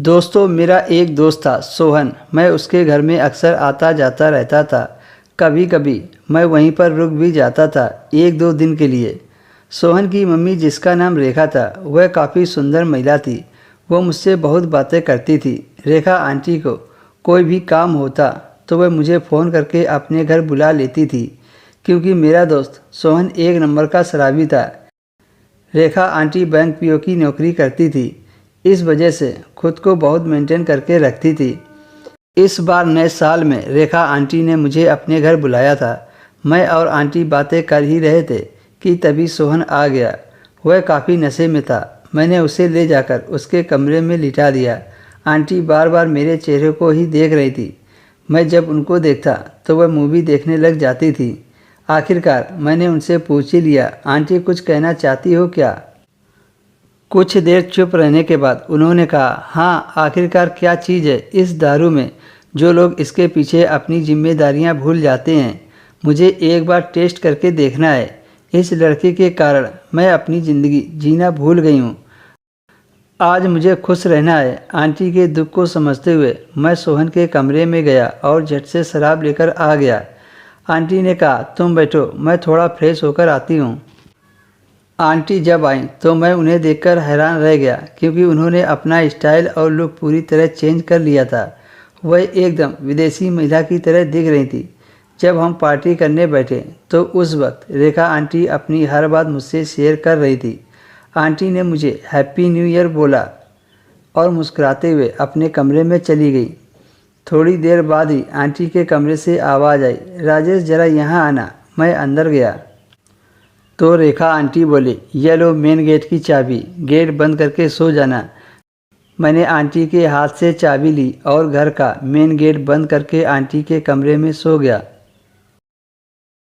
दोस्तों, मेरा एक दोस्त था सोहन। मैं उसके घर में अक्सर आता जाता रहता था। कभी कभी मैं वहीं पर रुक भी जाता था, एक दो दिन के लिए। सोहन की मम्मी, जिसका नाम रेखा था, वह काफ़ी सुंदर महिला थी। वो मुझसे बहुत बातें करती थी। रेखा आंटी को कोई भी काम होता तो वह मुझे फ़ोन करके अपने घर बुला लेती थी, क्योंकि मेरा दोस्त सोहन एक नंबर का शराबी था। रेखा आंटी बैंक पीओ की नौकरी करती थी, इस वजह से खुद को बहुत मेंटेन करके रखती थी। इस बार नए साल में रेखा आंटी ने मुझे अपने घर बुलाया था। मैं और आंटी बातें कर ही रहे थे कि तभी सोहन आ गया। वह काफ़ी नशे में था। मैंने उसे ले जाकर उसके कमरे में लिटा दिया। आंटी बार बार मेरे चेहरे को ही देख रही थी। मैं जब उनको देखता तो वह मूवी देखने लग जाती थी। आखिरकार मैंने उनसे पूछ ही लिया, आंटी कुछ कहना चाहती हो क्या? कुछ देर चुप रहने के बाद उन्होंने कहा, हाँ, आखिरकार क्या चीज़ है इस दारू में जो लोग इसके पीछे अपनी जिम्मेदारियां भूल जाते हैं। मुझे एक बार टेस्ट करके देखना है। इस लड़के के कारण मैं अपनी ज़िंदगी जीना भूल गई हूँ। आज मुझे खुश रहना है। आंटी के दुख को समझते हुए मैं सोहन के कमरे में गया और झट से शराब लेकर आ गया। आंटी ने कहा, तुम बैठो, मैं थोड़ा फ्रेश होकर आती हूँ। आंटी जब आईं तो मैं उन्हें देखकर हैरान रह गया, क्योंकि उन्होंने अपना स्टाइल और लुक पूरी तरह चेंज कर लिया था। वह एकदम विदेशी महिला की तरह दिख रही थी। जब हम पार्टी करने बैठे तो उस वक्त रेखा आंटी अपनी हर बात मुझसे शेयर कर रही थी। आंटी ने मुझे हैप्पी न्यू ईयर बोला और मुस्कुराते हुए अपने कमरे में चली गई। थोड़ी देर बाद ही आंटी के कमरे से आवाज़ आई, राजेश ज़रा यहाँ आना। मैं अंदर गया तो रेखा आंटी बोली, ये लो मेन गेट की चाबी, गेट बंद करके सो जाना। मैंने आंटी के हाथ से चाबी ली और घर का मेन गेट बंद करके आंटी के कमरे में सो गया।